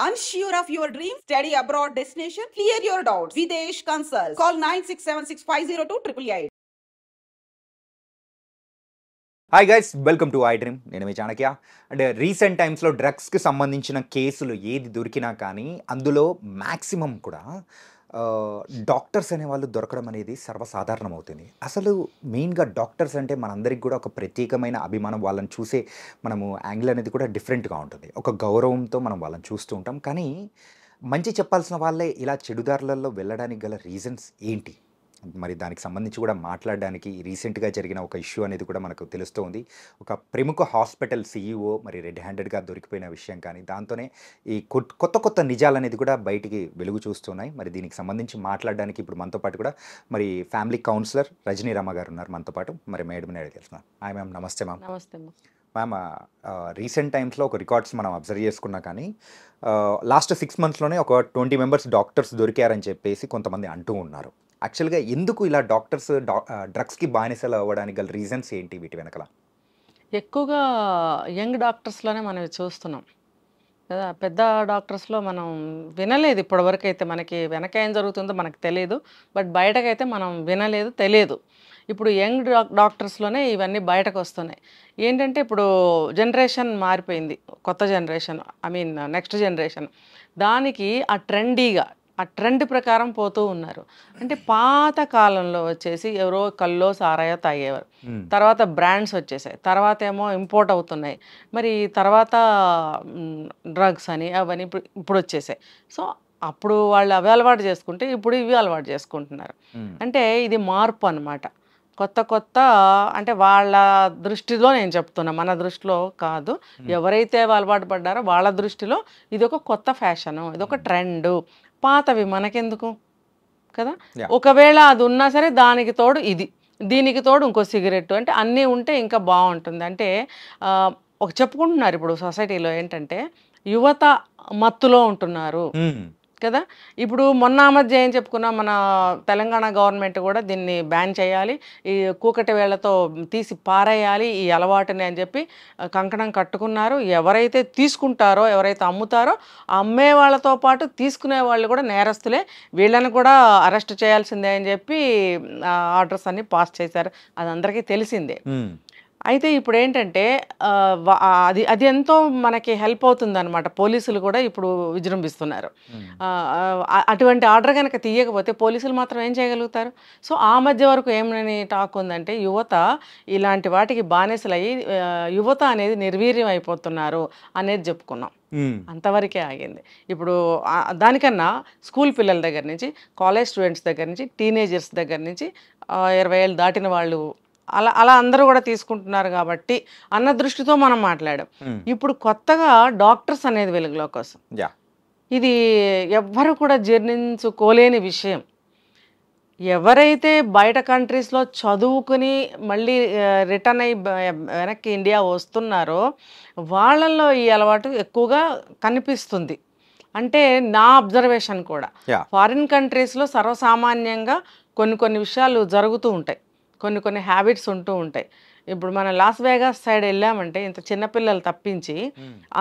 Unsure of your dream? Study abroad destination? Clear your doubts. Videsh Consult. Call 9676502888. Hi guys, welcome to I dream. నేను మీ చాణక్య. అంటే recent టైమ్స్లో డ్రగ్స్కి సంబంధించిన కేసులు ఏది దొరికినా కానీ అందులో మ్యాక్సిమం కూడా డాక్టర్స్ అనేవాళ్ళు దొరకడం అనేది సర్వసాధారణం అవుతుంది. అసలు మెయిన్గా డాక్టర్స్ అంటే మనందరికి కూడా ఒక ప్రత్యేకమైన అభిమానం, వాళ్ళని చూసే మనము యాంగిల్ అనేది కూడా డిఫరెంట్గా ఉంటుంది. ఒక గౌరవంతో మనం వాళ్ళని చూస్తూ ఉంటాం. కానీ మంచి చెప్పాల్సిన వాళ్ళే ఇలా చెడుదారులలో వెళ్ళడానికి గల రీజన్స్ ఏంటి? మరి దానికి సంబంధించి కూడా మాట్లాడడానికి రీసెంట్గా జరిగిన ఒక ఇష్యూ అనేది కూడా మనకు తెలుస్తుంది. ఒక ప్రముఖ హాస్పిటల్ సీఈఓ మరి రెడ్ హ్యాండెడ్గా దొరికిపోయిన విషయం కానీ, దాంతోనే ఈ కొత్త కొత్త నిజాలు అనేది కూడా బయటికి వెలుగు చూస్తున్నాయి. మరి దీనికి సంబంధించి మాట్లాడడానికి ఇప్పుడు మనతో పాటు కూడా మరి ఫ్యామిలీ కౌన్సిలర్ రజనీ రమ గారు ఉన్నారు మనతో పాటు. మరి మేడం తెలుస్తున్నాను. హాయ్ మ్యామ్, నమస్తే మ్యామ్. నమస్తే మ్యామ్, రీసెంట్ టైమ్స్లో ఒక రికార్డ్స్ మనం అబ్జర్వ్ చేసుకున్నా కానీ లాస్ట్ 6 monthsలోనే ఒక 20 members డాక్టర్స్ దొరికారని చెప్పేసి కొంతమంది అంటూ ఉన్నారు. యాక్చువల్గా ఎందుకు ఇలా డాక్టర్స్ డ్రగ్స్కి బానిసలు అవ్వడానికి గల రీజన్స్ ఏంటి వీటి వెనకాల? ఎక్కువగా యంగ్ డాక్టర్స్లోనే మనం చూస్తున్నాం కదా. పెద్ద డాక్టర్స్లో మనం వినలేదు ఇప్పటివరకు అయితే. మనకి వెనక ఏం జరుగుతుందో మనకు తెలియదు, బట్ బయటకైతే మనం వినలేదు, తెలియదు. ఇప్పుడు యంగ్ డాక్టర్స్లోనే ఇవన్నీ బయటకు వస్తున్నాయి. ఏంటంటే ఇప్పుడు జనరేషన్ మారిపోయింది, కొత్త జనరేషన్, నెక్స్ట్ జనరేషన్. దానికి ఆ ట్రెండ్ ప్రకారం పోతూ ఉన్నారు. అంటే పాత కాలంలో వచ్చేసి ఎవరో కల్లో సారాయో తాగేవారు, తర్వాత బ్రాండ్స్ వచ్చేసాయి, తర్వాత ఏమో ఇంపోర్ట్ అవుతున్నాయి, మరి తర్వాత డ్రగ్స్ అని అవన్నీ ఇప్పుడు వచ్చేసాయి. సో అప్పుడు వాళ్ళు అవి అలవాటు చేసుకుంటే ఇప్పుడు ఇవి అలవాటు చేసుకుంటున్నారు. అంటే ఇది మార్పు అన్నమాట. కొత్త అంటే వాళ్ళ దృష్టిలో నేను చెప్తున్నా, మన దృష్టిలో కాదు. ఎవరైతే అలవాటు పడ్డారో వాళ్ళ దృష్టిలో ఇది ఒక కొత్త ఫ్యాషను, ఇది ఒక ట్రెండు. పాతవి మనకెందుకు కదా. ఒకవేళ అది ఉన్నా సరే దానికి తోడు దీనికి తోడు ఇంకో సిగరెట్, అంటే అన్నీ ఉంటే ఇంకా బాగుంటుంది. అంటే ఒక చెప్పుకుంటున్నారు ఇప్పుడు సొసైటీలో ఏంటంటే యువత మత్తులో ఉంటున్నారు కదా. ఇప్పుడు మొన్న మధ్య ఏం చెప్పుకున్నా, మన తెలంగాణ గవర్నమెంట్ కూడా దీన్ని బ్యాన్ చేయాలి, ఈ కూకటి వేళ్లతో తీసి పారేయాలి ఈ అలవాటుని అని చెప్పి కంకణం కట్టుకున్నారు. ఎవరైతే తీసుకుంటారో, ఎవరైతే అమ్ముతారో అమ్మే వాళ్ళతో పాటు తీసుకునే వాళ్ళు కూడా నేరస్తులే, వీళ్ళని కూడా అరెస్ట్ చేయాల్సిందే అని చెప్పి ఆర్డర్స్ అన్ని పాస్ చేశారు. అది అందరికీ తెలిసిందే. అయితే ఇప్పుడు ఏంటంటే అది ఎంతో మనకి హెల్ప్ అవుతుంది అనమాట. పోలీసులు కూడా ఇప్పుడు విజృంభిస్తున్నారు. అటువంటి ఆర్డర్ కనుక తీయకపోతే పోలీసులు మాత్రం ఏం చేయగలుగుతారు? సో ఆ మధ్య వరకు ఏమని టాక్ ఉందంటే యువత ఇలాంటి వాటికి బానిసలయ్యి యువత అనేది నిర్వీర్యం అయిపోతున్నారు అనేది చెప్పుకున్నాం. అంతవరకే ఆగింది. ఇప్పుడు దానికన్నా స్కూల్ పిల్లల దగ్గర నుంచి, కాలేజ్ స్టూడెంట్స్ దగ్గర నుంచి, టీనేజర్స్ దగ్గర నుంచి 20 ఏళ్ళు దాటిన వాళ్ళు అలా అందరూ కూడా తీసుకుంటున్నారు కాబట్టి అన్న దృష్టితో మనం మాట్లాడాం. ఇప్పుడు కొత్తగా డాక్టర్స్ అనేది వెలుగులోకి వస్తుంది. ఇది ఎవ్వరు కూడా జీర్ణించుకోలేని విషయం. ఎవరైతే బయట కంట్రీస్లో చదువుకుని మళ్ళీ రిటర్న్ అయ్యి వెనక్కి ఇండియా వస్తున్నారో వాళ్ళల్లో ఈ అలవాటు ఎక్కువగా కనిపిస్తుంది. అంటే నా అబ్జర్వేషన్ కూడా ఫారిన్ కంట్రీస్లో సర్వసామాన్యంగా కొన్ని విషయాలు జరుగుతూ ఉంటాయి, కొన్ని హ్యాబిట్స్ ఉంటూ ఉంటాయి. ఇప్పుడు మన లాస్ వేగాస్ సైడ్ వెళ్ళామంటే ఇంత చిన్నపిల్లలు తప్పించి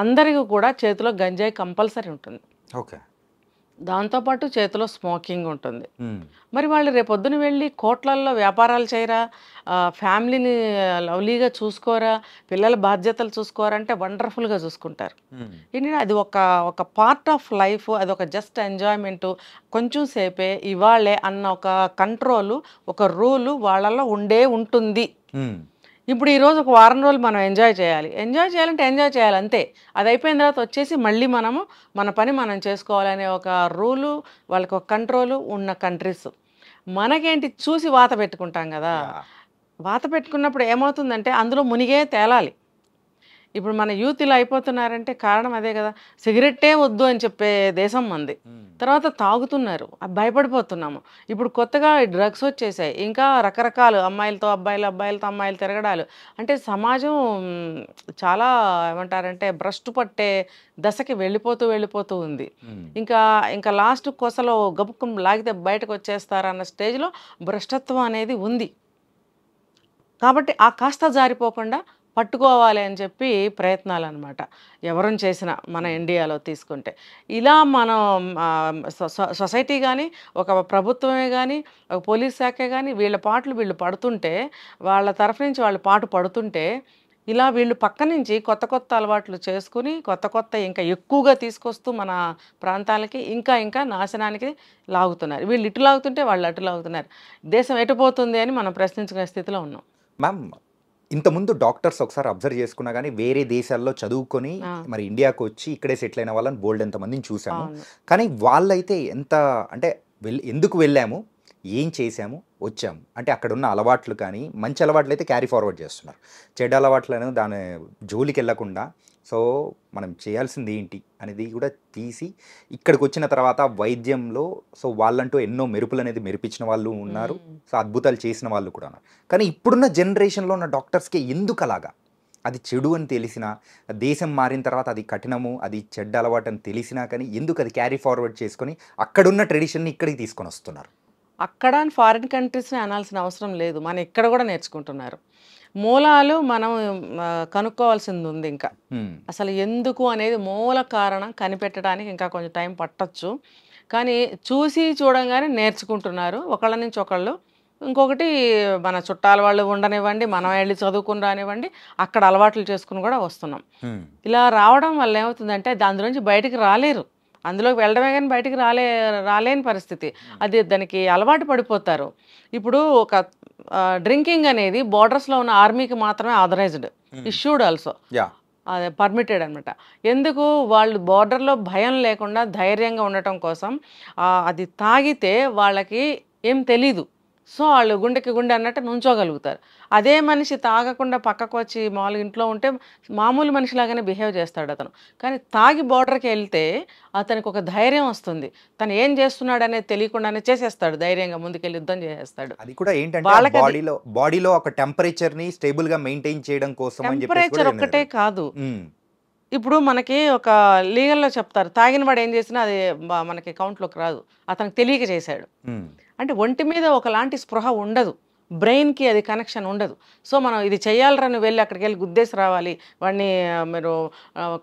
అందరికీ కూడా చేతిలో గంజాయి కంపల్సరీ ఉంటుంది. దాంతోపాటు చేతిలో స్మోకింగ్ ఉంటుంది. మరి వాళ్ళు రేపొద్దున వెళ్ళి కోట్లల్లో వ్యాపారాలు చేయరా, ఫ్యామిలీని లవ్లీగా చూసుకోరా, పిల్లల బాధ్యతలు చూసుకోరా అంటే వండర్ఫుల్గా చూసుకుంటారు. ఏంటంటే అది ఒక పార్ట్ ఆఫ్ లైఫ్, అది ఒక జస్ట్ ఎంజాయ్మెంటు, కొంచెం సేపే ఇవాళే అన్న ఒక కంట్రోలు, ఒక రూలు వాళ్ళల్లో ఉంటుంది. ఇప్పుడు ఈరోజు ఒక వారం రోజులు మనం ఎంజాయ్ చేయాలంటే ఎంజాయ్ చేయాలి అంతే. అది అయిపోయిన తర్వాత వచ్చేసి మళ్ళీ మన పని మనం చేసుకోవాలనే ఒక రూలు, వాళ్ళకి ఒక కంట్రోలు ఉన్న కంట్రీస్. మనకేంటి చూసి వాత పెట్టుకుంటాం కదా. వాత పెట్టుకున్నప్పుడు ఏమవుతుందంటే అందులో మునిగే తేలాలి. ఇప్పుడు మన యూత్ ఇలా అయిపోతున్నారంటే కారణం అదే కదా. సిగరెట్టే వద్దు అని చెప్పే దేశం మంది, తర్వాత తాగుతున్నారు, భయపడిపోతున్నాము. ఇప్పుడు కొత్తగా డ్రగ్స్ వచ్చేసాయి, ఇంకా రకరకాలు అమ్మాయిలతో అబ్బాయిలు, అబ్బాయిలతో అమ్మాయిలు తిరగడాలు. అంటే సమాజం చాలా ఏమంటారంటే భ్రష్టు పట్టే దశకి వెళ్ళిపోతూ ఉంది. ఇంకా లాస్ట్ కొసలో గబుక్కం లాగితే బయటకు వచ్చేస్తారన్న స్టేజ్లో భ్రష్టత్వం అనేది ఉంది. కాబట్టి ఆ కాస్త జారిపోకుండా పట్టుకోవాలి అని చెప్పి ప్రయత్నాలు అనమాట ఎవరిని చేసినా మన ఇండియాలో తీసుకుంటే. ఇలా మనం సొసైటీ కానీ, ఒక ప్రభుత్వమే కానీ, ఒక పోలీస్ శాఖే కానీ వీళ్ళ పాటలు వీళ్ళు పడుతుంటే, వాళ్ళ తరఫు నుంచి వాళ్ళు పాటు పడుతుంటే, ఇలా వీళ్ళు పక్క నుంచి కొత్త కొత్త అలవాట్లు చేసుకుని కొత్త కొత్త ఇంకా ఎక్కువగా తీసుకొస్తూ మన ప్రాంతాలకి ఇంకా ఇంకా నాశనానికి లాగుతున్నారు. వీళ్ళు ఇటు లాగుతుంటే వాళ్ళు అటు లాగుతున్నారు. దేశం ఎటుపోతుంది అని మనం ప్రశ్నించుకునే స్థితిలో ఉన్నాం. మ్యామ్, ఇంతకుముందు డాక్టర్స్ ఒకసారి అబ్జర్వ్ చేసుకున్నా కానీ వేరే దేశాల్లో చదువుకొని మరి ఇండియాకు వచ్చి ఇక్కడే సెటిల్ అయిన వాళ్ళని బోల్డ్ ఎంతమందిని చూసాము. కానీ వాళ్ళైతే ఎంత అంటే ఎందుకు వెళ్ళాము, ఏం చేసాము, వచ్చాము అంటే అక్కడ ఉన్న అలవాట్లు కానీ మంచి అలవాట్లు అయితే క్యారీ ఫార్వర్డ్ చేస్తున్నారు. చెడ్డ అలవాట్లను దాని జోలికి వెళ్ళకుండా సో మనం చేయాల్సింది ఏంటి అనేది కూడా తీసి ఇక్కడికి వచ్చిన తర్వాత వైద్యంలో సో వాళ్ళంటూ ఎన్నో మెరుపులు అనేది మెరిపించిన వాళ్ళు ఉన్నారు. సో అద్భుతాలు చేసిన వాళ్ళు కూడా ఉన్నారు. కానీ ఇప్పుడున్న జనరేషన్లో ఉన్న డాక్టర్స్కి ఎందుకు అలాగా, అది చెడు అని తెలిసినా, దేశం మారిన తర్వాత అది కఠినము, అది చెడ్డ అలవాటు అని తెలిసినా కానీ ఎందుకు అది క్యారీ ఫార్వర్డ్ చేసుకొని అక్కడున్న ట్రెడిషన్ని ఇక్కడికి తీసుకొని వస్తున్నారు? అక్కడ ఫారిన్ కంట్రీస్ని అనాల్సిన అవసరం లేదు, మనం ఇక్కడ కూడా నేర్చుకుంటున్నారు. మూలాలు మనం కనుక్కోవాల్సింది ఉంది. ఇంకా అసలు ఎందుకు అనేది మూల కారణం కనిపెట్టడానికి ఇంకా కొంచెం టైం పట్టచ్చు. కానీ చూసి చూడంగానే నేర్చుకుంటున్నారు ఒకళ్ళ నుంచి ఒకళ్ళు. ఇంకొకటి మన చుట్టాల వాళ్ళు ఉండనివ్వండి, మనం వెళ్ళి చదువుకుని రానివ్వండి, అక్కడ అలవాట్లు చేసుకుని కూడా వస్తున్నాం. ఇలా రావడం వల్ల ఏమవుతుందంటే దాని నుంచి బయటికి రాలేరు. అందులోకి వెళ్ళడమే కానీ బయటికి రాలేని పరిస్థితి. అది దానికి అలవాటు పడిపోతారు. ఇప్పుడు ఒక డ్రింకింగ్ అనేది బోర్డర్స్లో ఉన్న ఆర్మీకి మాత్రమే ఆథరైజ్డ్, ఇష్యూడ్ ఆల్సో, అదే పర్మిటెడ్ అనమాట. ఎందుకు? వాళ్ళు బోర్డర్లో భయం లేకుండా ధైర్యంగా ఉండటం కోసం. అది తాగితే వాళ్ళకి ఏం తెలీదు, సో వాళ్ళు గుండెకి గుండె అన్నట్టు నుంచోగలుగుతారు. అదే మనిషి తాగకుండా పక్కకు వచ్చి మామూలుగా ఇంట్లో ఉంటే మామూలు మనిషిలాగానే బిహేవ్ చేస్తాడు అతను. కానీ తాగి బోర్డర్కి వెళ్తే అతనికి ఒక ధైర్యం వస్తుంది. తను ఏం చేస్తున్నాడు అనేది తెలియకుండానే చేసేస్తాడు, ధైర్యంగా ముందుకెళ్ళి యుద్ధం చేసేస్తాడు. అది కూడా ఏంటంటే బాడీలో ఒక టెంపరేచర్ని స్టేబుల్గా మెయింటైన్ చేయడం కోసం. టెంపరేచర్ ఒక్కటే కాదు, ఇప్పుడు మనకి ఒక లీగల్లో చెప్తారు తాగిన వాడు ఏం చేసినా అది మనకి కౌంట్లోకి రాదు, అతనికి తెలియక చేశాడు అంటే. ఒంటి మీద ఒకలాంటి స్పృహ ఉండదు, బ్రెయిన్కి అది కనెక్షన్ ఉండదు. సో మనం ఇది చేయాలరని వెళ్ళి అక్కడికి వెళ్ళి గుద్దేసి రావాలి, వాడిని మీరు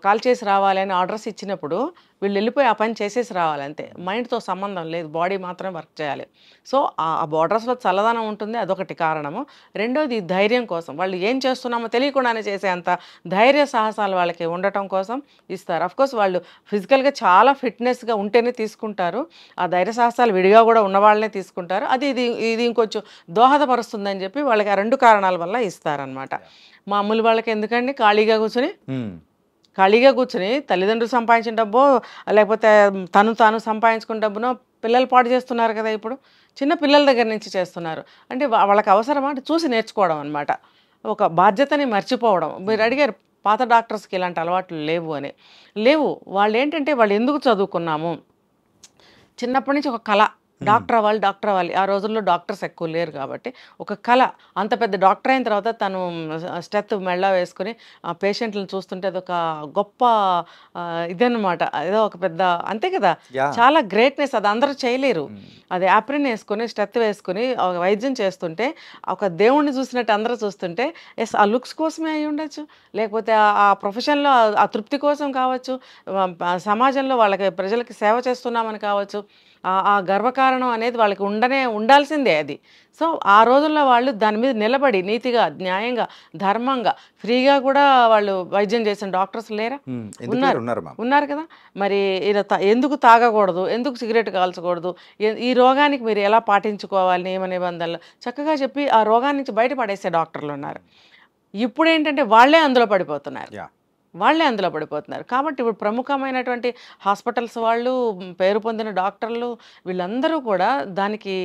కాల్ చేసి రావాలి అని ఆర్డర్స్ ఇచ్చినప్పుడు వీళ్ళు వెళ్ళిపోయి ఆ పని చేసేసి రావాలి అంతే. మైండ్తో సంబంధం లేదు, బాడీ మాత్రమే వర్క్ చేయాలి. సో ఆ బోర్డర్స్లో చల్లదనం ఉంటుంది, అదొకటి కారణము. రెండోది ధైర్యం కోసం, వాళ్ళు ఏం చేస్తున్నామో తెలియకుండానే చేసేంత ధైర్య సాహసాలు వాళ్ళకి ఉండటం కోసం ఇస్తారు. అఫ్కోర్స్ వాళ్ళు ఫిజికల్గా చాలా ఫిట్నెస్గా ఉంటేనే తీసుకుంటారు, ఆ ధైర్య సాహసాలు విడిగా కూడా ఉన్న వాళ్ళనే తీసుకుంటారు. అది ఇది ఇంకొంచెం దోహదపరుస్తుందని చెప్పి వాళ్ళకి ఆ రెండు కారణాల వల్ల ఇస్తారనమాట. మామూలు వాళ్ళకి ఎందుకండి ఖాళీగా కూర్చుని తల్లిదండ్రులు సంపాదించిన డబ్బో లేకపోతే తాను సంపాదించుకున్న డబ్బునో పిల్లలు పాటు చేస్తున్నారు కదా. ఇప్పుడు చిన్న పిల్లల దగ్గర నుంచి చేస్తున్నారు అంటే వాళ్ళకి అవసరమా అంటే చూసి నేర్చుకోవడం అనమాట, ఒక బాధ్యతని మర్చిపోవడం. మీరు అడిగారు పాత డాక్టర్స్కి ఇలాంటి అలవాట్లు లేవు అని. లేవు. వాళ్ళు ఏంటంటే వాళ్ళు ఎందుకు చదువుకున్నాము, చిన్నప్పటి నుంచి ఒక కళ, డాక్టర్ అవ్వాలి. ఆ రోజుల్లో డాక్టర్స్ ఎక్కువ లేరు కాబట్టి ఒక కళ. అంత పెద్ద డాక్టర్ అయిన తర్వాత తను స్టెత్ మెళ్ళ వేసుకుని ఆ పేషెంట్లను చూస్తుంటే అదొక గొప్ప ఇదన్నమాట, ఏదో ఒక పెద్ద అంతే కదా, చాలా గ్రేట్నెస్. అది అందరూ చేయలేరు. అది యాప్రిన్ వేసుకుని స్టెత్ వేసుకుని వైద్యం చేస్తుంటే ఒక దేవుణ్ణి చూసినట్టు అందరూ చూస్తుంటే ఎస్ ఆ లుక్స్ కోసమే అయి ఉండొచ్చు, లేకపోతే ఆ ప్రొఫెషన్లో ఆ తృప్తి కోసం కావచ్చు, సమాజంలో వాళ్ళకి ప్రజలకి సేవ చేస్తున్నామని కావచ్చు, ఆ గర్వకారణం అనేది వాళ్ళకి ఉండాల్సిందే అది. సో ఆ రోజుల్లో వాళ్ళు దాని మీద నిలబడి నీతిగా, న్యాయంగా, ధర్మంగా, ఫ్రీగా కూడా వాళ్ళు వైద్యం చేసిన డాక్టర్స్ లేరా? ఉన్నారు కదా. మరి ఎందుకు తాగకూడదు, ఎందుకు సిగరెట్ కాల్చకూడదు, ఈ రోగానికి మీరు ఎలా పాటించుకోవాలి నియమ నిబంధనలు చక్కగా చెప్పి ఆ రోగాన్ని నుంచి బయటపడేసే డాక్టర్లు ఉన్నారు. ఇప్పుడు ఏంటంటే వాళ్ళే అందులో పడిపోతున్నారు. కాబట్టి ఇప్పుడు ప్రముఖమైనటువంటి హాస్పిటల్స్ వాళ్ళు, పేరు పొందిన డాక్టర్లు, వీళ్ళందరూ కూడా దానికి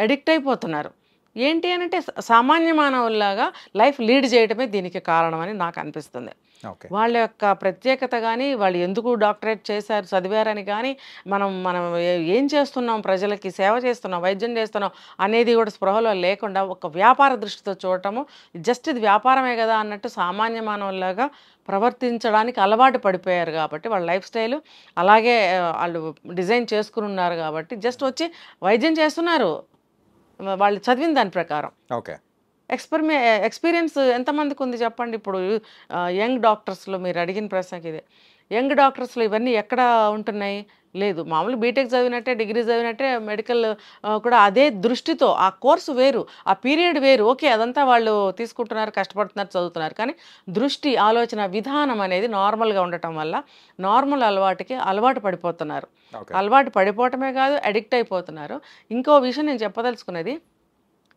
అడిక్ట్ అయిపోతున్నారు. ఏంటి అని అంటే సామాన్య మానవుల్లాగా లైఫ్ లీడ్ చేయడమే దీనికి కారణం అని నాకు అనిపిస్తుంది. వాళ్ళ యొక్క ప్రత్యేకత కానీ, వాళ్ళు ఎందుకు డాక్టరేట్ చేశారు, చదివారని కానీ, మనం ఏం చేస్తున్నాం, ప్రజలకి సేవ చేస్తున్నాం, వైద్యం చేస్తున్నాం అనేది కూడా స్పృహలో లేకుండా ఒక వ్యాపార దృష్టితో చూడటము, జస్ట్ ఇది వ్యాపారమే కదా అన్నట్టు సామాన్య మానవుల్లాగా ప్రవర్తించడానికి అలవాటు పడిపోయారు. కాబట్టి వాళ్ళ లైఫ్ స్టైల్ అలాగే వాళ్ళు డిజైన్ చేసుకుని ఉన్నారు. కాబట్టి జస్ట్ వచ్చి వైద్యం చేస్తున్నారు వాళ్ళు చదివిన దాని ప్రకారం. ఎక్స్పీరియన్స్ ఎంతమందికి ఉంది చెప్పండి. ఇప్పుడు యంగ్ డాక్టర్స్లో మీరు అడిగిన ప్రశ్నకి ఇదే. యంగ్ డాక్టర్స్లో ఇవన్నీ ఎక్కడ ఉంటున్నాయి? లేదు. మామూలు బీటెక్ చదివినట్టే, డిగ్రీ చదివినట్టే మెడికల్ కూడా అదే దృష్టితో ఆ కోర్సు వేరు, ఆ పీరియడ్ వేరు. ఓకే, అదంతా వాళ్ళు తీసుకుంటున్నారు, కష్టపడుతున్నారు, చదువుతున్నారు. కానీ దృష్టి, ఆలోచన విధానం అనేది నార్మల్గా ఉండటం వల్ల నార్మల్ అలవాటుకి అలవాటు పడిపోతున్నారు. అలవాటు పడిపోవటమే కాదు, అడిక్ట్ అయిపోతున్నారు. ఇంకో విషయం నేను చెప్పదలుచుకున్నది,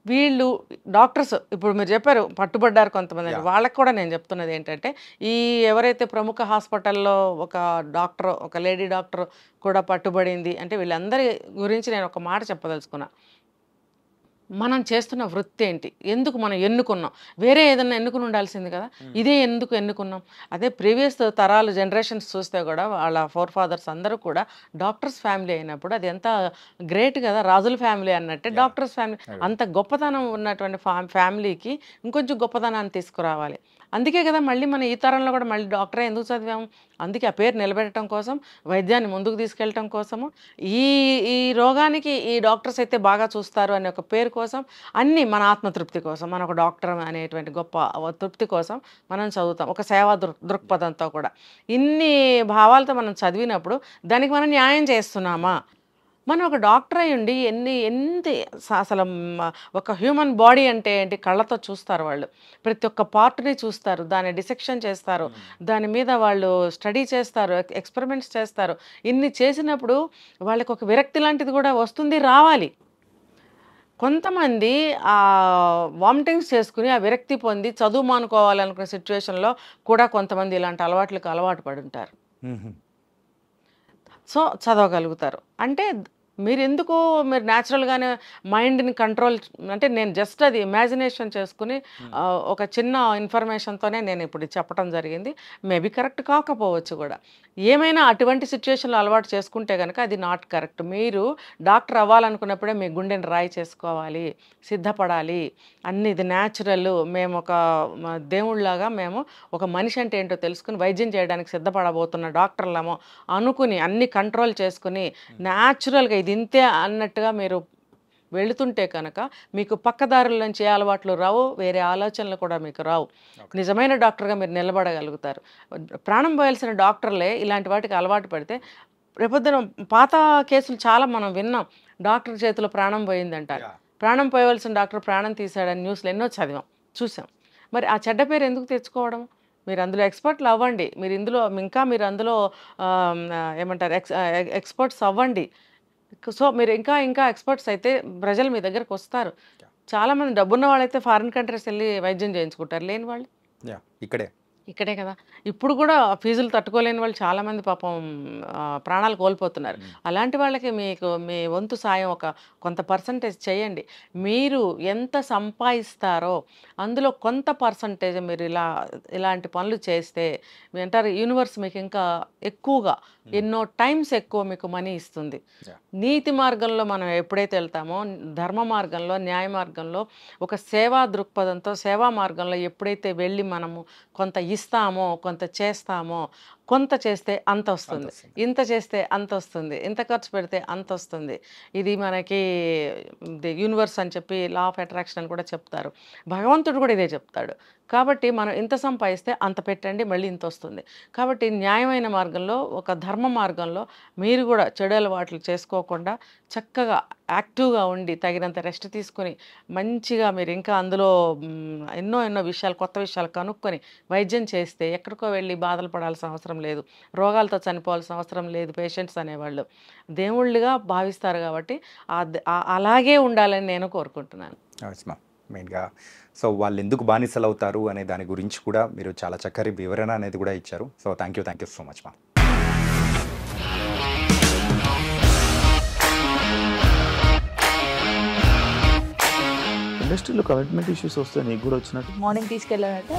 వీళ్ళు డాక్టర్స్ ఇప్పుడు మీరు చెప్పారు పట్టుబడ్డారు కొంతమంది, వాళ్ళకి కూడా నేను చెప్తున్నది ఏంటంటే, ఈ ఎవరైతే ప్రముఖ హాస్పిటల్లో ఒక డాక్టర్, ఒక లేడీ డాక్టర్ కూడా పట్టుబడింది అంటే, వీళ్ళందరి గురించి నేను ఒక మాట చెప్పదలుచుకున్నా. మనం చేస్తున్న వృత్తి ఏంటి, ఎందుకు మనం ఎన్నుకున్నాం? వేరే ఏదన్నా ఎన్నుకుని ఉండాల్సింది కదా, ఇదే ఎందుకు ఎన్నుకున్నాం? అదే ప్రీవియస్ తరాలు జనరేషన్స్ చూస్తే కూడా వాళ్ళ ఫోర్ ఫాదర్స్ అందరూ కూడా డాక్టర్స్ ఫ్యామిలీ అయినప్పుడు అది ఎంత గ్రేట్ కదా, రాజుల ఫ్యామిలీ అన్నట్టే డాక్టర్స్ ఫ్యామిలీ. అంత గొప్పతనం ఉన్నటువంటి ఫ్యామిలీకి ఇంకొంచెం గొప్పతనాన్ని తీసుకురావాలి. అందుకే కదా మళ్ళీ మన ఈ తరంలో కూడా మళ్ళీ డాక్టరే ఎందుకు చదివాము? అందుకే ఆ పేరు నిలబెట్టడం కోసం, వైద్యాన్ని ముందుకు తీసుకెళ్ళటం కోసము, ఈ ఈ రోగానికి ఈ డాక్టర్స్ అయితే బాగా చూస్తారు అనే ఒక పేరు కోసం, అన్నీ మన ఆత్మతృప్తి కోసం, మన ఒక డాక్టర్ అనేటువంటి గొప్ప తృప్తి కోసం మనం చదువుతాం, ఒక సేవా దృక్పథంతో కూడా. ఇన్ని భావాలతో మనం చదివినప్పుడు దానికి మనం న్యాయం చేస్తున్నామా? మనం ఒక డాక్టర్ అయి ఉండి అసలు ఒక హ్యూమన్ బాడీ అంటే ఏంటి కళ్ళతో చూస్తారు వాళ్ళు, ప్రతి ఒక్క పార్ట్ని చూస్తారు, దాన్ని డిసెక్షన్ చేస్తారు, దాని మీద వాళ్ళు స్టడీ చేస్తారు, ఎక్స్పెరిమెంట్స్ చేస్తారు. ఇన్ని చేసినప్పుడు వాళ్ళకి ఒక విరక్తి లాంటిది కూడా వస్తుంది, రావాలి. కొంతమంది వామిటింగ్స్ చేసుకుని ఆ విరక్తి పొంది చదువు మానుకోవాలనుకునే సిచ్యువేషన్లో కూడా కొంతమంది ఇలాంటి అలవాట్లకు అలవాటు పడి ఉంటారు. సో చదవగలుగుతారు అంటే మీరు న్యాచురల్గానే మైండ్ని కంట్రోల్ అంటే, నేను జస్ట్ అది ఇమాజినేషన్ చేసుకుని ఒక చిన్న ఇన్ఫర్మేషన్తోనే నేను ఇప్పుడు చెప్పడం జరిగింది. మేబీ కరెక్ట్ కాకపోవచ్చు కూడా. ఏమైనా అటువంటి సిచ్యువేషన్లో అలవాటు చేసుకుంటే కనుక అది నాట్ కరెక్ట్. మీరు డాక్టర్ అవ్వాలనుకున్నప్పుడే మీ గుండెని రాయి చేసుకోవాలి, సిద్ధపడాలి. అన్ని ఇది న్యాచురల్, మేము ఒక దేవుళ్ళలాగా మేము ఒక మనిషి అంటే ఏంటో తెలుసుకుని వైద్యం చేయడానికి సిద్ధపడబోతున్న డాక్టర్లమో అనుకుని అన్ని కంట్రోల్ చేసుకుని న్యాచురల్గా ఇది ఇంతే అన్నట్టుగా మీరు వెళుతుంటే కనుక మీకు పక్కదారుల్లోంచి ఏ అలవాట్లు రావు, వేరే ఆలోచనలు కూడా మీకు రావు. నిజమైన డాక్టర్గా మీరు నిలబడగలుగుతారు. ప్రాణం పోయాల్సిన డాక్టర్లే ఇలాంటి వాటికి అలవాటు పడితే, రేపొద్దున పాత కేసులు చాలా మనం విన్నాం, డాక్టర్ చేతిలో ప్రాణం పోయిందంటారు. ప్రాణం పోయవలసిన డాక్టర్ ప్రాణం తీశాడని న్యూస్లో ఎన్నో చూసాం. మరి ఆ చెడ్డ పేరు ఎందుకు తెచ్చుకోవడం? మీరు అందులో ఎక్స్పర్ట్లు అవ్వండి, మీరు అందులో ఏమంటారు ఎక్స్పర్ట్స్ అవ్వండి. సో మీరు ఇంకా ఎక్స్పర్ట్స్ అయితే ప్రజలు మీ దగ్గరకు వస్తారు. చాలామంది డబ్బున్న వాళ్ళైతే ఫారిన్ కంట్రీస్ వెళ్ళి వైద్యం చేయించుకుంటారు, లేని వాళ్ళు ఇక్కడే కదా. ఇప్పుడు కూడా ఫీజులు తట్టుకోలేని వాళ్ళు చాలామంది పాపం ప్రాణాలు కోల్పోతున్నారు. అలాంటి వాళ్ళకి మీ వంతు సాయం కొంత పర్సంటేజ్ చేయండి. మీరు ఎంత సంపాదిస్తారో అందులో కొంత పర్సంటేజ్ మీరు ఇలాంటి పనులు చేస్తే అంటారు యూనివర్స్ మీకు ఇంకా ఎక్కువగా ఎన్నో టైమ్స్ ఎక్కువ మీకు మనీ ఇస్తుంది. నీతి మార్గంలో మనం ఎప్పుడైతే వెళ్తామో, ధర్మ మార్గంలో, న్యాయ మార్గంలో, ఒక సేవా దృక్పథంతో సేవా మార్గంలో ఎప్పుడైతే వెళ్ళి మనము కొంత ఇస్తామో, కొంత చేస్తామో, కొంత చేస్తే అంత వస్తుంది, ఇంత చేస్తే అంత వస్తుంది, ఇంత ఖర్చు పెడితే అంత వస్తుంది. ఇది మనకి యూనివర్స్ అని చెప్పి లా ఆఫ్ అట్రాక్షన్ అని కూడా చెప్తారు. భగవంతుడు కూడా ఇదే చెప్తాడు. కాబట్టి మనం ఇంత సంపాదిస్తే అంత పెట్టండి, మళ్ళీ ఇంత వస్తుంది. కాబట్టి న్యాయమైన మార్గంలో, ఒక ధర్మ మార్గంలో మీరు కూడా చెడు అలవాట్లు చేసుకోకుండా చక్కగా యాక్టివ్గా ఉండి తగినంత రెస్ట్ తీసుకొని మంచిగా మీరు ఇంకా అందులో ఎన్నో విషయాలు, కొత్త విషయాలు కనుక్కొని వైద్యం చేస్తే ఎక్కడికో వెళ్ళి బాధలు పడాల్సిన అవసరం లేదు, రోగాలతో చనిపోవాల్సిన అవసరం లేదు. పేషెంట్స్ అనేవాళ్ళు దేవుళ్ళుగా భావిస్తారు కాబట్టి అలాగే ఉండాలని నేను కోరుకుంటున్నాను. మెయిన్గా సో వాళ్ళు ఎందుకు బానిసలు అవుతారు అనే దాని గురించి కూడా మీరు చాలా చక్కటి వివరణ అనేది కూడా ఇచ్చారు. So thank you so much మా. ఇండస్ట్రీలో కమిట్మెంట్ ఇష్యూస్ వస్తే నీకు కూడా వచ్చినట్టు? మార్నింగ్ తీసుకెళ్ళానంటే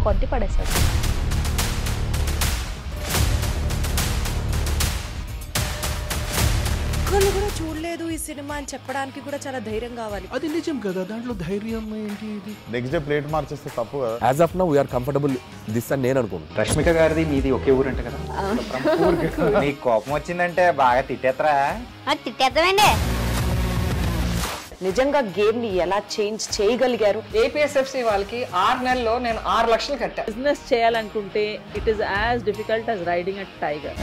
కొట్టి పడేసాడు. ఒక్కళ్ళు కూడా చూడలేదు ఈ సినిమా అని చెప్పడానికి కూడా చాలా ధైర్యం కావాలి. అది నిజం కదా, దాంట్లో ధైర్యం ఏంటి? ఇది నెక్స్ట్ డే ప్లేట్ మార్చేస్తే తప్పు కదా. As of now we are comfortable this అని నేను అనుకుంటున్నాను. రష్మిక గారిది మీది ఒకే ఊరు అంట కదా? నీకు కోపం వచ్చిందంటే బాగా తిట్టేత్తరా? తిట్టేద్దామండి. నిజంగా గేమ్ ని ఎలా చేంజ్ చేయగలిగారు? ఏపీఎస్ఎఫ్సి వాళ్ళకి 6 నెలల్లో నేను 6 లక్షలు కట్టాను. బిజినెస్ చేయాలనుకుంటే it is as difficult as riding a tiger.